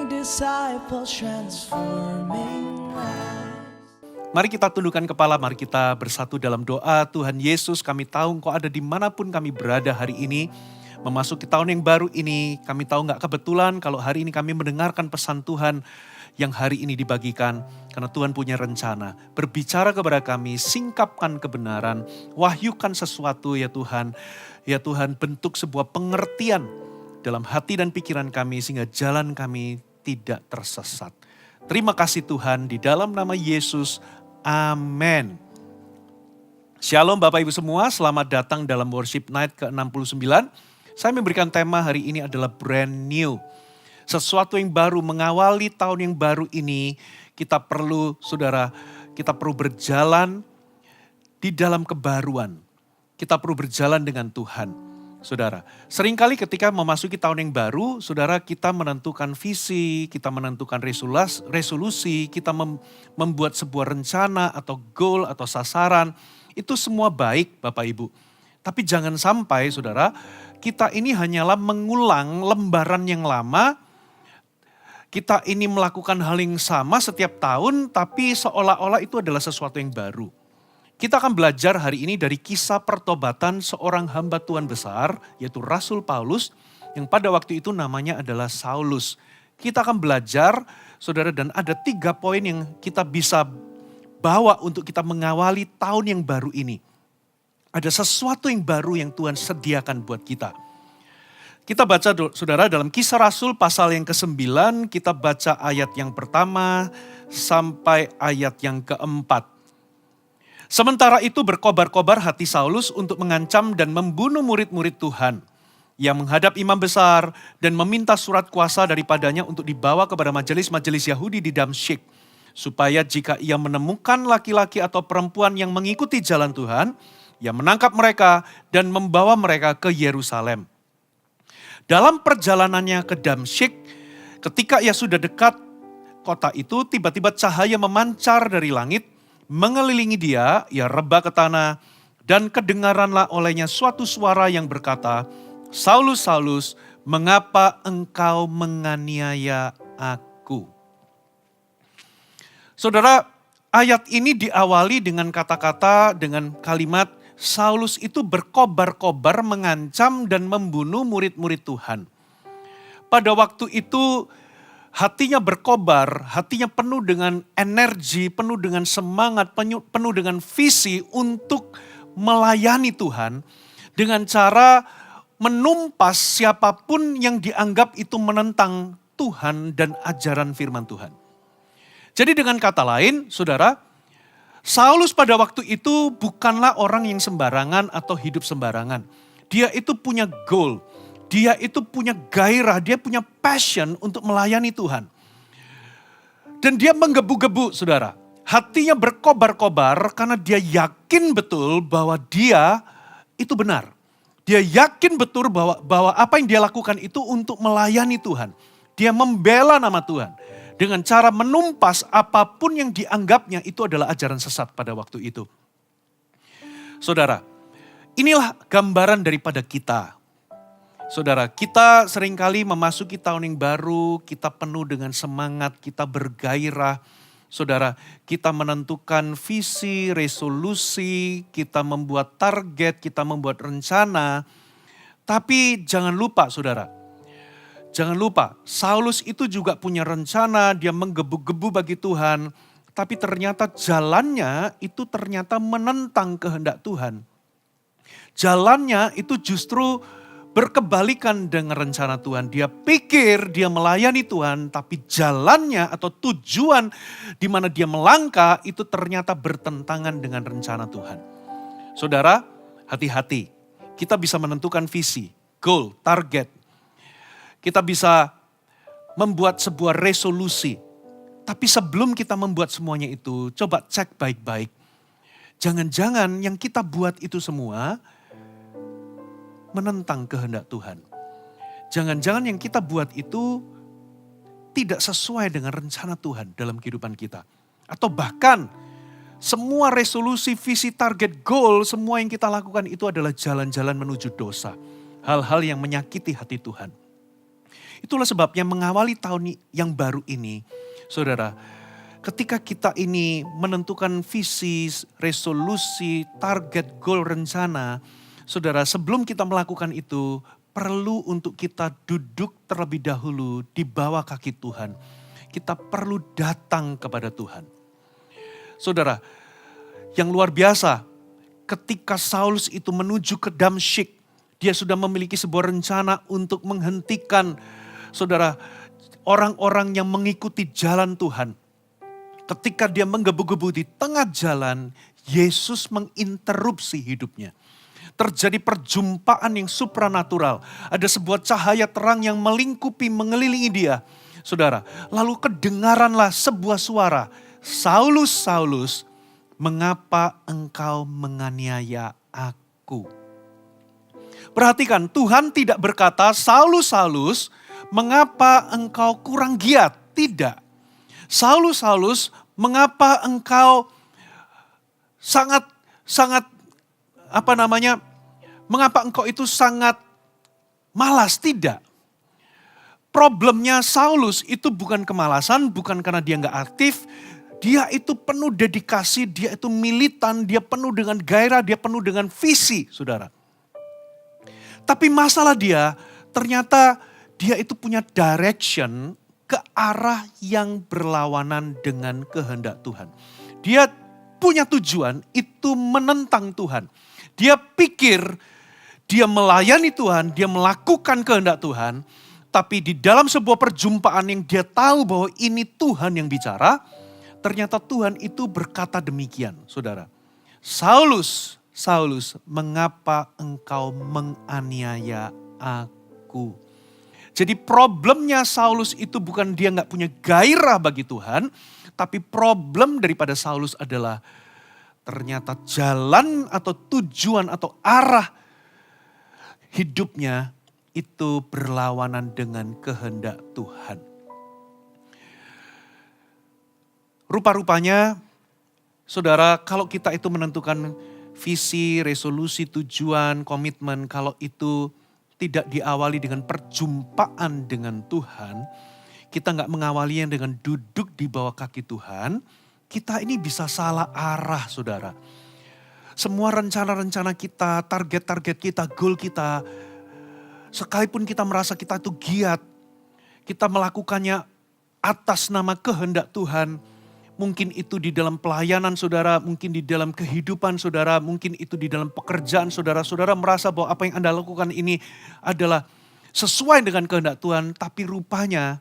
disciples, transforming lives. Mari kita tundukkan kepala, mari kita bersatu dalam doa. Tuhan Yesus, kami tahu Engkau ada dimanapun kami berada hari ini. Memasuki tahun yang baru ini, kami tahu gak kebetulan kalau hari ini kami mendengarkan pesan Tuhan yang hari ini dibagikan. Karena Tuhan punya rencana. Berbicara kepada kami, singkapkan kebenaran, wahyukan sesuatu ya Tuhan. Ya Tuhan, bentuk sebuah pengertian dalam hati dan pikiran kami sehingga jalan kami tidak tersesat. Terima kasih Tuhan, di dalam nama Yesus, amin. Shalom Bapak Ibu semua, selamat datang dalam Worship Night ke-69. Saya memberikan tema hari ini adalah brand new. Sesuatu yang baru, mengawali tahun yang baru ini, kita perlu berjalan di dalam kebaruan. Kita perlu berjalan dengan Tuhan. Saudara, seringkali ketika memasuki tahun yang baru, saudara kita menentukan visi, kita menentukan resolusi, kita membuat sebuah rencana atau goal atau sasaran. Itu semua baik Bapak Ibu. Tapi jangan sampai saudara, kita ini hanyalah mengulang lembaran yang lama. Kita ini melakukan hal yang sama setiap tahun, tapi seolah-olah itu adalah sesuatu yang baru. Kita akan belajar hari ini dari kisah pertobatan seorang hamba Tuhan besar, yaitu Rasul Paulus, yang pada waktu itu namanya adalah Saulus. Kita akan belajar, saudara, dan ada 3 poin yang kita bisa bawa untuk kita mengawali tahun yang baru ini. Ada sesuatu yang baru yang Tuhan sediakan buat kita. Kita baca, saudara, dalam Kisah Rasul pasal yang ke-9, kita baca ayat yang pertama sampai ayat yang ke-4. Sementara itu berkobar-kobar hati Saulus untuk mengancam dan membunuh murid-murid Tuhan. Ia menghadap imam besar dan meminta surat kuasa daripadanya untuk dibawa kepada majelis-majelis Yahudi di Damsyik. Supaya jika ia menemukan laki-laki atau perempuan yang mengikuti jalan Tuhan, ia menangkap mereka dan membawa mereka ke Yerusalem. Dalam perjalanannya ke Damsyik, ketika ia sudah dekat kota itu, tiba-tiba cahaya memancar dari langit, mengelilingi dia, ia rebah ke tanah, dan kedengaranlah olehnya suatu suara yang berkata, Saulus, Saulus, mengapa engkau menganiaya aku? Saudara, ayat ini diawali dengan kata-kata, dengan kalimat, Saulus itu berkobar-kobar mengancam dan membunuh murid-murid Tuhan. Pada waktu itu hatinya berkobar, hatinya penuh dengan energi, penuh dengan semangat, penuh dengan visi untuk melayani Tuhan. Dengan cara menumpas siapapun yang dianggap itu menentang Tuhan dan ajaran firman Tuhan. Jadi dengan kata lain, saudara, Saulus pada waktu itu bukanlah orang yang sembarangan atau hidup sembarangan. Dia itu punya goal. Dia itu punya gairah, dia punya passion untuk melayani Tuhan. Dan dia menggebu-gebu, saudara. Hatinya berkobar-kobar karena dia yakin betul bahwa dia itu benar. Dia yakin betul bahwa apa yang dia lakukan itu untuk melayani Tuhan. Dia membela nama Tuhan. Dengan cara menumpas apapun yang dianggapnya itu adalah ajaran sesat pada waktu itu. Saudara, inilah gambaran daripada kita. Saudara, kita seringkali memasuki tahun yang baru, kita penuh dengan semangat, kita bergairah. Saudara, kita menentukan visi, resolusi, kita membuat target, kita membuat rencana. Tapi jangan lupa saudara, jangan lupa Saulus itu juga punya rencana, dia menggebu-gebu bagi Tuhan. Tapi ternyata jalannya itu ternyata menentang kehendak Tuhan. Jalannya itu justru berkebalikan dengan rencana Tuhan. Dia pikir dia melayani Tuhan, tapi jalannya atau tujuan di mana dia melangkah itu ternyata bertentangan dengan rencana Tuhan. Saudara, hati-hati. Kita bisa menentukan visi, goal, target. Kita bisa membuat sebuah resolusi. Tapi sebelum kita membuat semuanya itu, coba cek baik-baik. Jangan-jangan yang kita buat itu semua menentang kehendak Tuhan. Jangan-jangan yang kita buat itu tidak sesuai dengan rencana Tuhan dalam kehidupan kita. Atau bahkan semua resolusi, visi, target, goal, semua yang kita lakukan itu adalah jalan-jalan menuju dosa. Hal-hal yang menyakiti hati Tuhan. Itulah sebabnya mengawali tahun yang baru ini, saudara, ketika kita ini menentukan visi, resolusi, target, goal, rencana, saudara, sebelum kita melakukan itu, perlu untuk kita duduk terlebih dahulu di bawah kaki Tuhan. Kita perlu datang kepada Tuhan. Saudara, yang luar biasa, ketika Saulus itu menuju ke Damsyik, dia sudah memiliki sebuah rencana untuk menghentikan, saudara, orang-orang yang mengikuti jalan Tuhan. Ketika dia menggebu-gebu di tengah jalan, Yesus menginterupsi hidupnya. Terjadi perjumpaan yang supranatural. Ada sebuah cahaya terang yang melingkupi, mengelilingi dia. Saudara, lalu kedengaranlah sebuah suara, Saulus, Saulus, mengapa engkau menganiaya aku? Perhatikan, Tuhan tidak berkata, Saulus, Saulus, mengapa engkau kurang giat? Tidak. Saulus, Saulus, mengapa engkau sangat mengapa engkau itu sangat malas? Tidak. Problemnya Saulus itu bukan kemalasan, bukan karena dia nggak aktif. Dia itu penuh dedikasi, dia itu militan, dia penuh dengan gairah, dia penuh dengan visi, saudara. Tapi masalah dia, ternyata dia itu punya direction ke arah yang berlawanan dengan kehendak Tuhan. Dia punya tujuan itu menentang Tuhan. Dia pikir dia melayani Tuhan, dia melakukan kehendak Tuhan. Tapi di dalam sebuah perjumpaan yang dia tahu bahwa ini Tuhan yang bicara, ternyata Tuhan itu berkata demikian, saudara. Saulus, Saulus, mengapa engkau menganiaya aku? Jadi problemnya Saulus itu bukan dia nggak punya gairah bagi Tuhan, tapi problem daripada Saulus adalah ternyata jalan atau tujuan atau arah hidupnya itu berlawanan dengan kehendak Tuhan. Rupa-rupanya, saudara, kalau kita itu menentukan visi, resolusi, tujuan, komitmen, kalau itu tidak diawali dengan perjumpaan dengan Tuhan, kita nggak mengawalinya dengan duduk di bawah kaki Tuhan, kita ini bisa salah arah, saudara. Semua rencana-rencana kita, target-target kita, goal kita, sekalipun kita merasa kita itu giat, kita melakukannya atas nama kehendak Tuhan. Mungkin itu di dalam pelayanan saudara, mungkin di dalam kehidupan saudara, mungkin itu di dalam pekerjaan saudara. Saudara merasa bahwa apa yang Anda lakukan ini adalah sesuai dengan kehendak Tuhan, tapi rupanya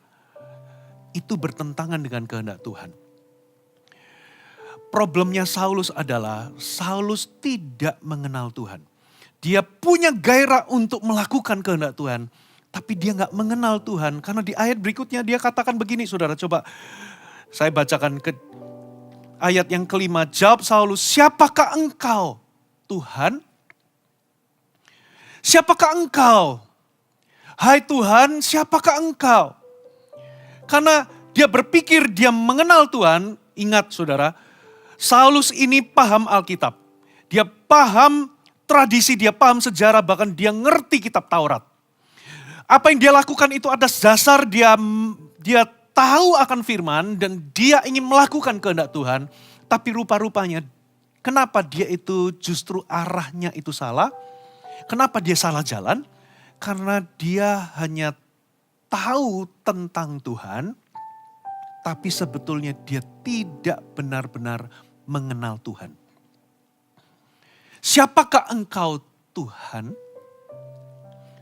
itu bertentangan dengan kehendak Tuhan. Problemnya Saulus adalah Saulus tidak mengenal Tuhan. Dia punya gairah untuk melakukan kehendak Tuhan, tapi dia nggak mengenal Tuhan. Karena di ayat berikutnya dia katakan begini, saudara, coba saya bacakan ke ayat yang kelima. Jawab Saulus, siapakah engkau, Tuhan? Siapakah engkau? Hai Tuhan, siapakah engkau? Karena dia berpikir dia mengenal Tuhan. Ingat saudara, Saulus ini paham Alkitab. Dia paham tradisi, dia paham sejarah, bahkan dia ngerti kitab Taurat. Apa yang dia lakukan itu atas dasar dia tahu akan firman dan dia ingin melakukan kehendak Tuhan. Tapi rupa-rupanya kenapa dia itu justru arahnya itu salah? Kenapa dia salah jalan? Karena dia hanya tahu tentang Tuhan, tapi sebetulnya dia tidak benar-benar mengenal Tuhan. Siapakah engkau Tuhan?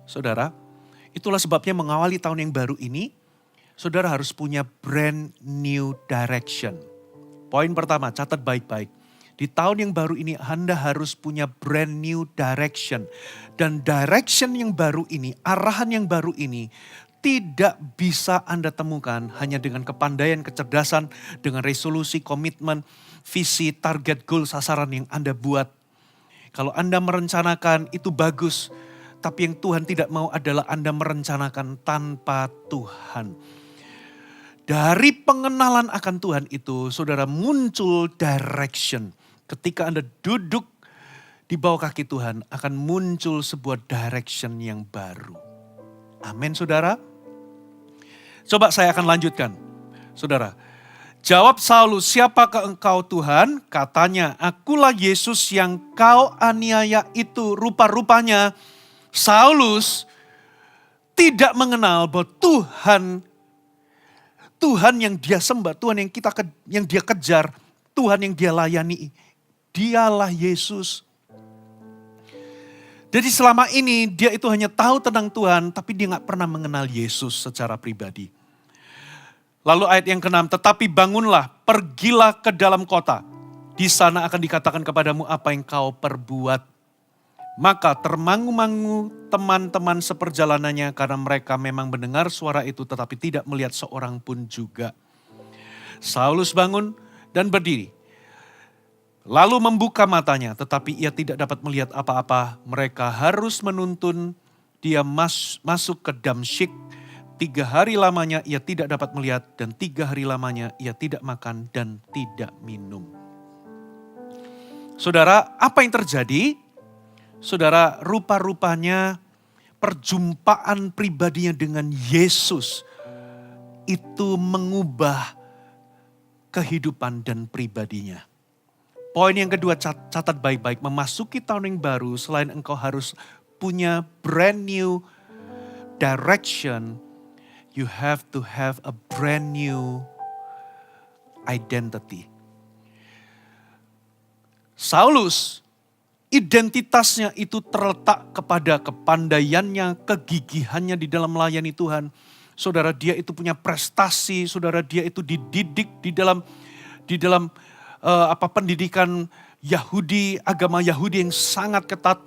Saudara, itulah sebabnya mengawali tahun yang baru ini, saudara harus punya brand new direction. Poin pertama, catat baik-baik. Di tahun yang baru ini Anda harus punya brand new direction. Dan direction yang baru ini, arahan yang baru ini tidak bisa Anda temukan hanya dengan kepandaian, kecerdasan, dengan resolusi, komitmen, visi, target, goal, sasaran yang Anda buat. Kalau Anda merencanakan itu bagus, tapi yang Tuhan tidak mau adalah Anda merencanakan tanpa Tuhan. Dari pengenalan akan Tuhan itu, saudara, muncul direction. Ketika Anda duduk di bawah kaki Tuhan, akan muncul sebuah direction yang baru. Amin, saudara. Coba saya akan lanjutkan. Saudara, jawab Saulus, "Siapakah engkau Tuhan?" Katanya, "Akulah Yesus yang kau aniaya itu." Rupa-rupanya Saulus tidak mengenal bahwa Tuhan yang dia sembah, Tuhan yang dia kejar, Tuhan yang dia layani, dialah Yesus. Jadi selama ini dia itu hanya tahu tentang Tuhan, tapi dia gak pernah mengenal Yesus secara pribadi. Lalu ayat yang ke-6, "Tetapi bangunlah, pergilah ke dalam kota. Di sana akan dikatakan kepadamu apa yang kau perbuat." Maka termangu-mangu teman-teman seperjalanannya karena mereka memang mendengar suara itu tetapi tidak melihat seorang pun juga. Saulus bangun dan berdiri. Lalu membuka matanya, tetapi ia tidak dapat melihat apa-apa. Mereka harus menuntun dia masuk ke Damsyik. 3 hari lamanya ia tidak dapat melihat, dan 3 hari lamanya ia tidak makan dan tidak minum. Saudara, apa yang terjadi? Saudara, rupa-rupanya perjumpaan pribadinya dengan Yesus itu mengubah kehidupan dan pribadinya. Poin yang kedua, catat baik-baik, memasuki tahun yang baru, selain engkau harus punya brand new direction, you have to have a brand new identity. Saulus, identitasnya itu terletak kepada kepandaiannya, kegigihannya di dalam melayani Tuhan. Saudara, dia itu punya prestasi, saudara, dia itu dididik di dalam pendidikan Yahudi, agama Yahudi yang sangat ketat.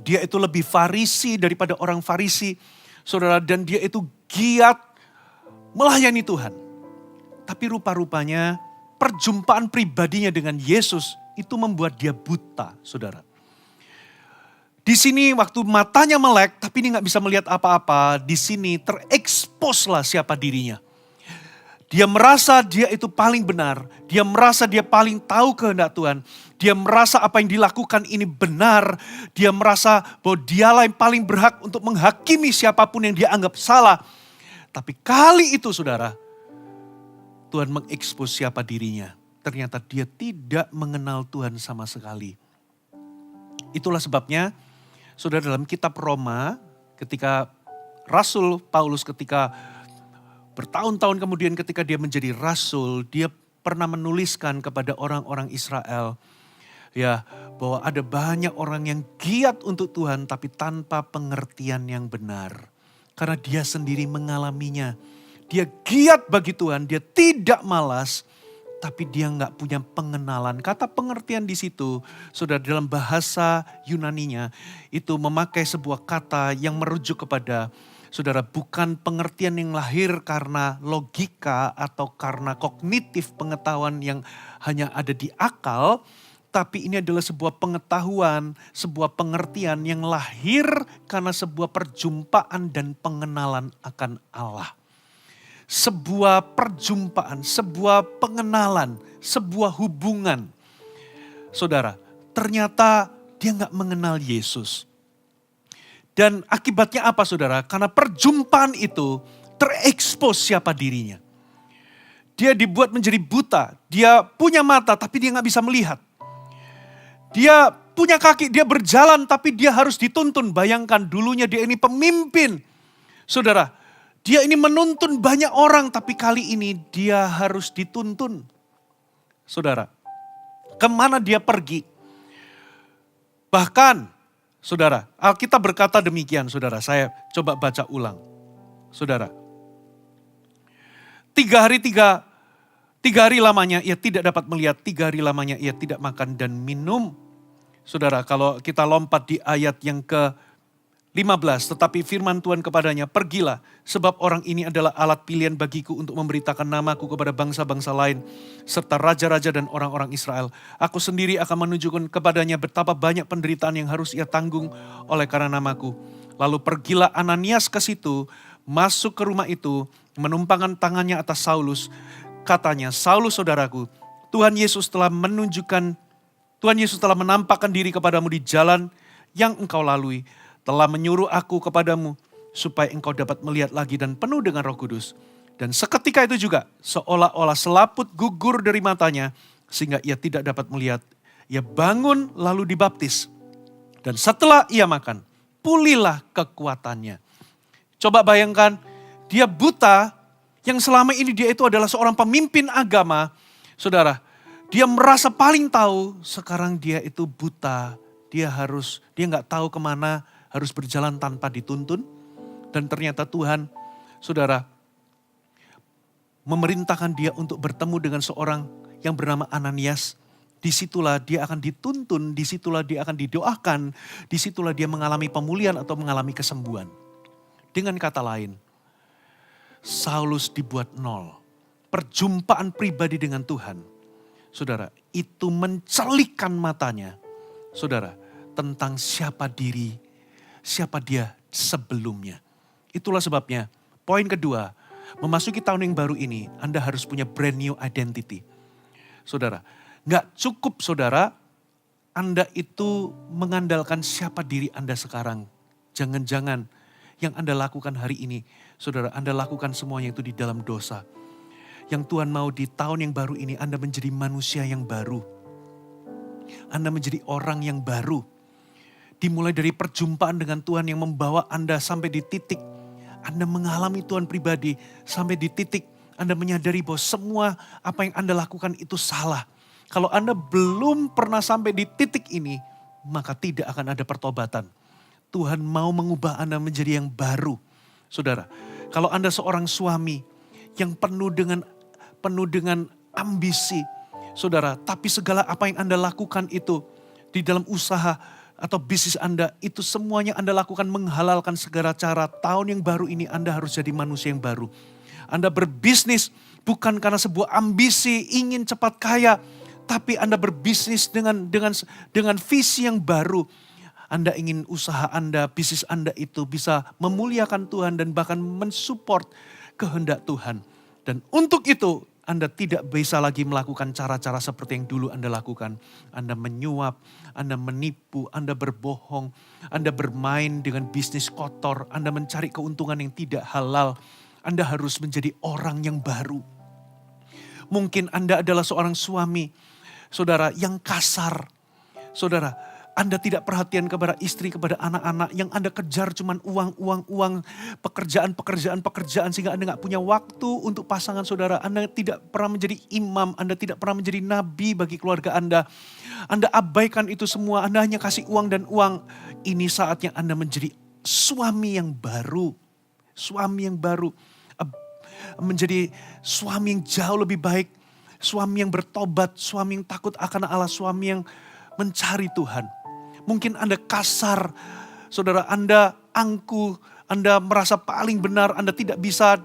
Dia itu lebih Farisi daripada orang Farisi, saudara, dan dia itu giat melayani Tuhan. Tapi rupa-rupanya perjumpaan pribadinya dengan Yesus itu membuat dia buta, saudara. Di sini waktu matanya melek, tapi dia gak bisa melihat apa-apa. Di sini tereksposlah siapa dirinya. Dia merasa dia itu paling benar. Dia merasa dia paling tahu kehendak Tuhan. Dia merasa apa yang dilakukan ini benar. Dia merasa bahwa dialah yang paling berhak untuk menghakimi siapapun yang dia anggap salah. Tapi kali itu saudara, Tuhan mengekspos siapa dirinya. Ternyata dia tidak mengenal Tuhan sama sekali. Itulah sebabnya, saudara, dalam kitab Roma, ketika Rasul Paulus ketika bertahun-tahun kemudian ketika dia menjadi rasul, dia pernah menuliskan kepada orang-orang Israel, ya, bahwa ada banyak orang yang giat untuk Tuhan tapi tanpa pengertian yang benar. Karena dia sendiri mengalaminya. Dia giat bagi Tuhan, dia tidak malas, tapi dia nggak punya pengenalan. Kata pengertian di situ, saudara, dalam bahasa Yunaninya itu memakai sebuah kata yang merujuk kepada, saudara, bukan pengertian yang lahir karena logika atau karena kognitif pengetahuan yang hanya ada di akal. Tapi ini adalah sebuah pengetahuan, sebuah pengertian yang lahir karena sebuah perjumpaan dan pengenalan akan Allah. Sebuah perjumpaan, sebuah pengenalan, sebuah hubungan. Saudara, ternyata dia gak mengenal Yesus. Dan akibatnya apa saudara? Karena perjumpaan itu terekspos siapa dirinya. Dia dibuat menjadi buta. Dia punya mata tapi dia gak bisa melihat. Dia punya kaki, dia berjalan tapi dia harus dituntun. Bayangkan dulunya dia ini pemimpin. Saudara, dia ini menuntun banyak orang tapi kali ini dia harus dituntun. Saudara, kemana dia pergi? Bahkan, saudara, Alkitab berkata demikian, saudara. Saya coba baca ulang. Saudara, 3 hari lamanya ia tidak dapat melihat, 3 hari lamanya ia tidak makan dan minum. Saudara, kalau kita lompat di ayat yang ke-15, tetapi firman Tuhan kepadanya, "Pergilah, sebab orang ini adalah alat pilihan bagiku untuk memberitakan namaku kepada bangsa-bangsa lain, serta raja-raja dan orang-orang Israel. Aku sendiri akan menunjukkan kepadanya betapa banyak penderitaan yang harus ia tanggung oleh karena namaku." Lalu pergilah Ananias ke situ, masuk ke rumah itu, menumpangkan tangannya atas Saulus. Katanya, "Saulus saudaraku, Tuhan Yesus telah menampakkan diri kepadamu di jalan yang engkau lalui. Telah menyuruh aku kepadamu supaya engkau dapat melihat lagi dan penuh dengan Roh Kudus. Dan seketika itu juga seolah-olah selaput gugur dari matanya sehingga ia tidak dapat melihat. Ia bangun lalu dibaptis. Dan setelah ia makan, pulihlah kekuatannya. Coba bayangkan, dia buta yang selama ini dia itu adalah seorang pemimpin agama. Saudara, dia merasa paling tahu, sekarang dia itu buta. Dia nggak tahu kemana, harus berjalan tanpa dituntun. Dan ternyata Tuhan, saudara, memerintahkan dia untuk bertemu dengan seorang yang bernama Ananias. Disitulah dia akan dituntun, disitulah dia akan didoakan, disitulah dia mengalami pemulihan atau mengalami kesembuhan. Dengan kata lain, Saulus dibuat nol. Perjumpaan pribadi dengan Tuhan, saudara, itu mencelikkan matanya, saudara, tentang siapa dia sebelumnya. Itulah sebabnya, poin kedua, memasuki tahun yang baru ini, Anda harus punya brand new identity. Saudara, gak cukup saudara, Anda itu mengandalkan siapa diri Anda sekarang. Jangan-jangan yang Anda lakukan hari ini, saudara, Anda lakukan semuanya itu di dalam dosa. Yang Tuhan mau di tahun yang baru ini, Anda menjadi manusia yang baru. Anda menjadi orang yang baru. Dimulai dari perjumpaan dengan Tuhan yang membawa Anda sampai di titik Anda mengalami Tuhan pribadi, sampai di titik Anda menyadari bahwa semua apa yang Anda lakukan itu salah. Kalau Anda belum pernah sampai di titik ini, maka tidak akan ada pertobatan. Tuhan mau mengubah Anda menjadi yang baru. Saudara, kalau Anda seorang suami yang penuh dengan ambisi, saudara, tapi segala apa yang Anda lakukan itu di dalam usaha atau bisnis Anda, itu semuanya Anda lakukan menghalalkan segala cara. Tahun yang baru ini Anda harus jadi manusia yang baru. Anda berbisnis bukan karena sebuah ambisi ingin cepat kaya, tapi Anda berbisnis dengan visi yang baru. Anda ingin usaha Anda, bisnis Anda itu bisa memuliakan Tuhan dan bahkan mensupport kehendak Tuhan. Dan untuk itu Anda tidak bisa lagi melakukan cara-cara seperti yang dulu Anda lakukan. Anda menyuap, Anda menipu, Anda berbohong, Anda bermain dengan bisnis kotor, Anda mencari keuntungan yang tidak halal. Anda harus menjadi orang yang baru. Mungkin Anda adalah seorang suami, saudara, yang kasar. Saudara, Anda tidak perhatian kepada istri, kepada anak-anak. Yang Anda kejar cuman uang, pekerjaan sehingga Anda gak punya waktu untuk pasangan saudara. Anda tidak pernah menjadi imam, Anda tidak pernah menjadi nabi bagi keluarga Anda. Anda abaikan itu semua, Anda hanya kasih uang dan uang. Ini saatnya Anda menjadi suami yang baru. Suami yang baru. Menjadi suami yang jauh lebih baik. Suami yang bertobat, suami yang takut akan Allah, suami yang mencari Tuhan. Mungkin Anda kasar, saudara, Anda angkuh, Anda merasa paling benar, Anda tidak bisa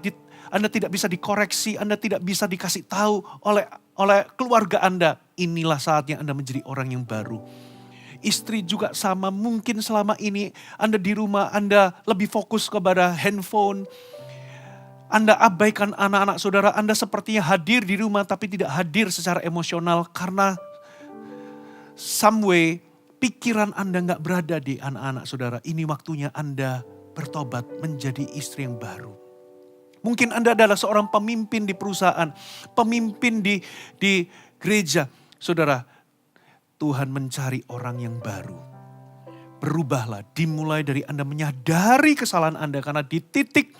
dikoreksi, Anda tidak bisa dikasih tahu oleh keluarga Anda. Inilah saatnya Anda menjadi orang yang baru. Istri juga sama, mungkin selama ini Anda di rumah, Anda lebih fokus kepada handphone. Anda abaikan anak-anak saudara, Anda sepertinya hadir di rumah tapi tidak hadir secara emosional karena some way pikiran Anda gak berada di anak-anak saudara. Ini waktunya Anda bertobat menjadi istri yang baru. Mungkin Anda adalah seorang pemimpin di perusahaan, pemimpin di gereja. Saudara, Tuhan mencari orang yang baru. Berubahlah, dimulai dari Anda menyadari kesalahan Anda. Karena di titik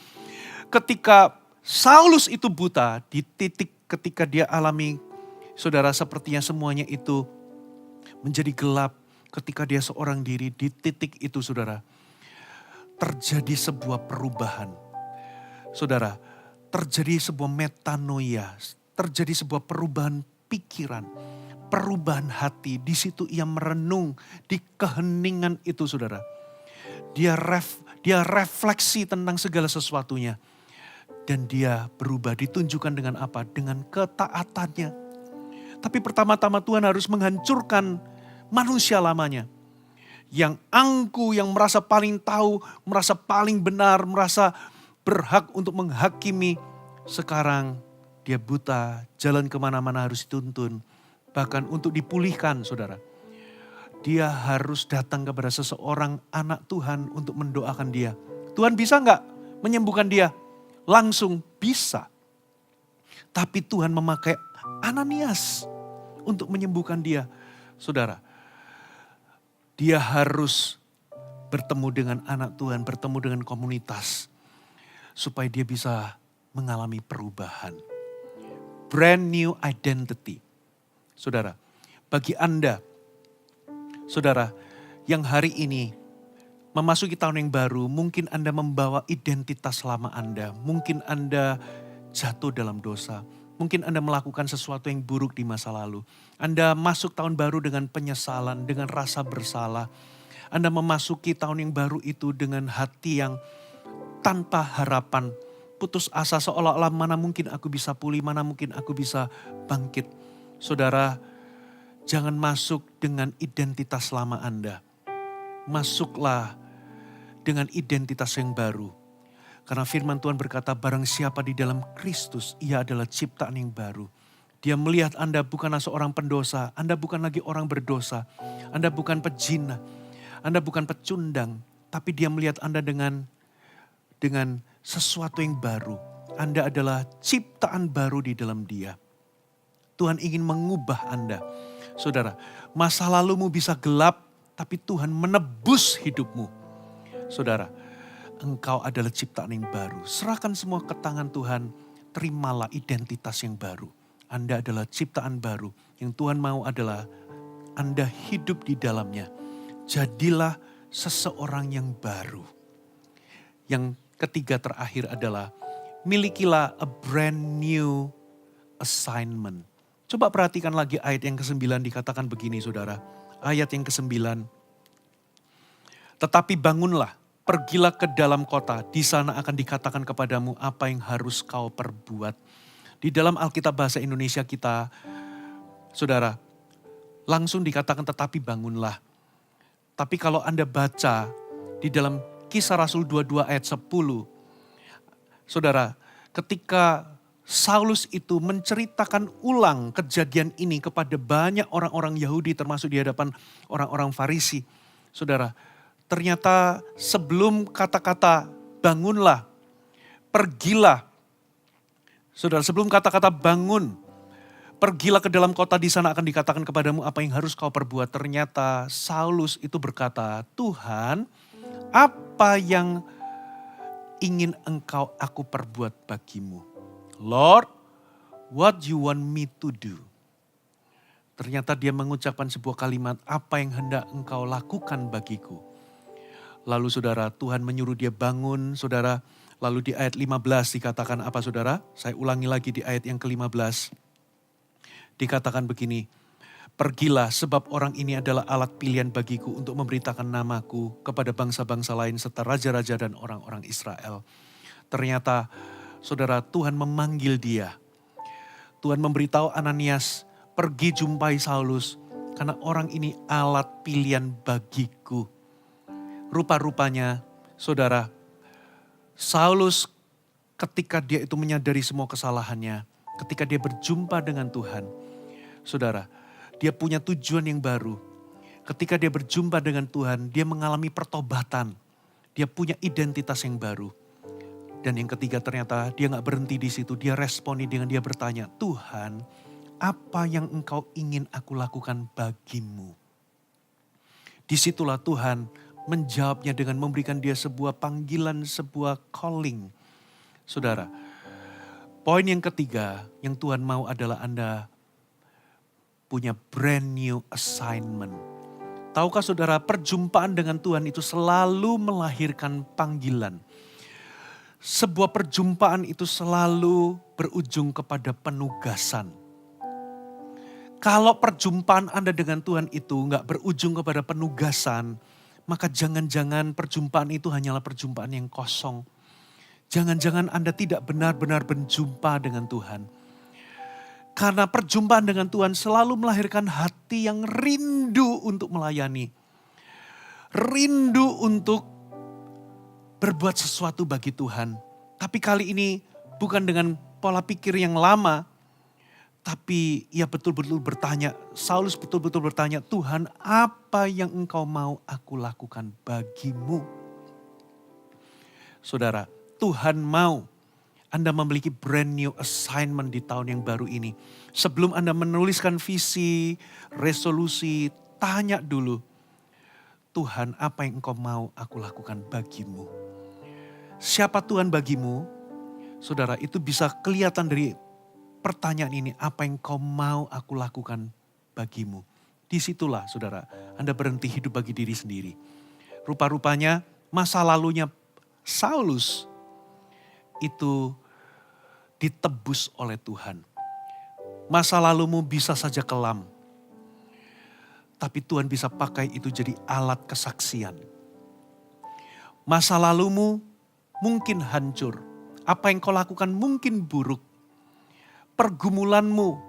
ketika Saulus itu buta, di titik ketika dia alami, saudara, sepertinya semuanya itu menjadi gelap. Ketika dia seorang diri, di titik itu saudara, terjadi sebuah perubahan. Saudara, terjadi sebuah metanoia, terjadi sebuah perubahan pikiran, perubahan hati. Di situ ia merenung di keheningan itu saudara. Dia refleksi tentang segala sesuatunya. Dan dia berubah, ditunjukkan dengan apa? Dengan ketaatannya. Tapi pertama-tama Tuhan harus menghancurkan manusia lamanya. Yang angkuh, yang merasa paling tahu, merasa paling benar, merasa berhak untuk menghakimi. Sekarang dia buta, jalan kemana-mana harus dituntun. Bahkan untuk dipulihkan saudara. Dia harus datang kepada seseorang anak Tuhan untuk mendoakan dia. Tuhan bisa nggak menyembuhkan dia? Langsung bisa. Tapi Tuhan memakai Ananias untuk menyembuhkan dia. Saudara, dia harus bertemu dengan anak Tuhan, bertemu dengan komunitas. Supaya dia bisa mengalami perubahan. Brand new identity. Saudara, bagi Anda, saudara, yang hari ini memasuki tahun yang baru, mungkin Anda membawa identitas lama Anda. Mungkin Anda jatuh dalam dosa. Mungkin Anda melakukan sesuatu yang buruk di masa lalu. Anda masuk tahun baru dengan penyesalan, dengan rasa bersalah. Anda memasuki tahun yang baru itu dengan hati yang tanpa harapan. Putus asa seolah-olah mana mungkin aku bisa pulih, mana mungkin aku bisa bangkit. Saudara, jangan masuk dengan identitas lama Anda. Masuklah dengan identitas yang baru. Karena firman Tuhan berkata, barang siapa di dalam Kristus, ia adalah ciptaan yang baru. Dia melihat Anda bukanlah seorang pendosa, Anda bukan lagi orang berdosa, Anda bukan pezina, Anda bukan pecundang, tapi dia melihat Anda dengan sesuatu yang baru. Anda adalah ciptaan baru di dalam Dia. Tuhan ingin mengubah Anda. Saudara, masa lalumu bisa gelap, tapi Tuhan menebus hidupmu. Saudara, engkau adalah ciptaan yang baru. Serahkan semua ke tangan Tuhan, terimalah identitas yang baru. Anda adalah ciptaan baru. Yang Tuhan mau adalah Anda hidup di dalamnya. Jadilah seseorang yang baru. Yang ketiga terakhir adalah milikilah a brand new assignment. Coba perhatikan lagi ayat yang ke-9 dikatakan begini saudara. Ayat yang ke-9. Tetapi bangunlah, pergilah ke dalam kota, di sana akan dikatakan kepadamu apa yang harus kau perbuat. Di dalam Alkitab bahasa Indonesia kita, saudara, langsung dikatakan tetapi bangunlah. Tapi kalau Anda baca di dalam Kisah Rasul 22 ayat 10, saudara, ketika Saulus itu menceritakan ulang kejadian ini kepada banyak orang-orang Yahudi termasuk di hadapan orang-orang Farisi. Saudara, ternyata sebelum kata-kata bangunlah, pergilah. Saudara, sebelum kata-kata bangun, pergilah ke dalam kota, di sana akan dikatakan kepadamu apa yang harus kau perbuat. Ternyata Saulus itu berkata, Tuhan, apa yang ingin aku perbuat bagimu? Lord, what you want me to do? Ternyata dia mengucapkan sebuah kalimat, apa yang hendak engkau lakukan bagiku? Lalu saudara, Tuhan menyuruh dia bangun, saudara. Lalu di ayat 15 dikatakan apa saudara? Saya ulangi lagi di ayat yang ke-15. Dikatakan begini, pergilah sebab orang ini adalah alat pilihan bagiku untuk memberitakan namaku kepada bangsa-bangsa lain serta raja-raja dan orang-orang Israel. Ternyata saudara, Tuhan memanggil dia. Tuhan memberitahu Ananias, pergi jumpai Saulus karena orang ini alat pilihan bagiku. Rupa-rupanya saudara, Saulus ketika dia itu menyadari semua kesalahannya, ketika dia berjumpa dengan Tuhan, saudara, dia punya tujuan yang baru. Ketika dia berjumpa dengan Tuhan, dia mengalami pertobatan. Dia punya identitas yang baru. Dan yang ketiga ternyata dia gak berhenti di situ. Dia responi dengan dia bertanya, Tuhan, apa yang engkau ingin aku lakukan bagimu? Disitulah Tuhan menjawabnya dengan memberikan dia sebuah panggilan, sebuah calling. Saudara, poin yang ketiga yang Tuhan mau adalah Anda punya brand new assignment. Tahukah saudara, perjumpaan dengan Tuhan itu selalu melahirkan panggilan. Sebuah perjumpaan itu selalu berujung kepada penugasan. Kalau perjumpaan Anda dengan Tuhan itu nggak berujung kepada penugasan, maka jangan-jangan perjumpaan itu hanyalah perjumpaan yang kosong. Jangan-jangan Anda tidak benar-benar berjumpa dengan Tuhan. Karena perjumpaan dengan Tuhan selalu melahirkan hati yang rindu untuk melayani. Rindu untuk berbuat sesuatu bagi Tuhan. Tapi kali ini bukan dengan pola pikir yang lama. Tapi ia betul-betul bertanya, Saulus betul-betul bertanya, Tuhan apa yang engkau mau aku lakukan bagimu? Saudara, Tuhan mau Anda memiliki brand new assignment di tahun yang baru ini. Sebelum Anda menuliskan visi, resolusi, tanya dulu, Tuhan, apa yang Engkau mau aku lakukan bagimu? Siapa Tuhan bagimu? Saudara, itu bisa kelihatan dari pertanyaan ini, apa yang Engkau mau aku lakukan bagimu? Disitulah saudara, Anda berhenti hidup bagi diri sendiri. Rupa-rupanya masa lalunya Saulus itu ditebus oleh Tuhan. Masa lalumu bisa saja kelam, tapi Tuhan bisa pakai itu jadi alat kesaksian. Masa lalumu mungkin hancur, apa yang kau lakukan mungkin buruk. Pergumulanmu,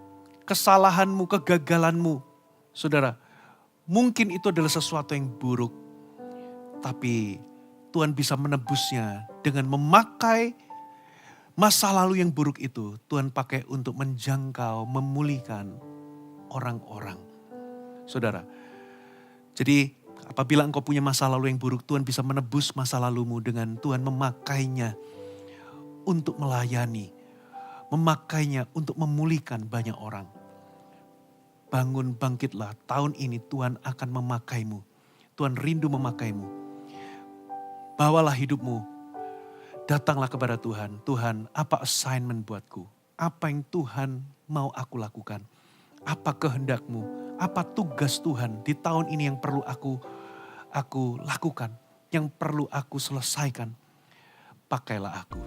kesalahanmu, kegagalanmu, saudara, mungkin itu adalah sesuatu yang buruk. Tapi Tuhan bisa menebusnya dengan memakai masa lalu yang buruk itu. Tuhan pakai untuk menjangkau, memulihkan orang-orang. Saudara, jadi apabila engkau punya masa lalu yang buruk, Tuhan bisa menebus masa lalumu dengan Tuhan memakainya untuk melayani. Memakainya untuk memulihkan banyak orang. Bangun, bangkitlah, tahun ini Tuhan akan memakaimu. Tuhan rindu memakaimu. Bawalah hidupmu, datanglah kepada Tuhan. Tuhan, apa assignment buatku? Apa yang Tuhan mau aku lakukan? Apa kehendakmu? Apa tugas Tuhan di tahun ini yang perlu aku lakukan? Yang perlu aku selesaikan? Pakailah aku.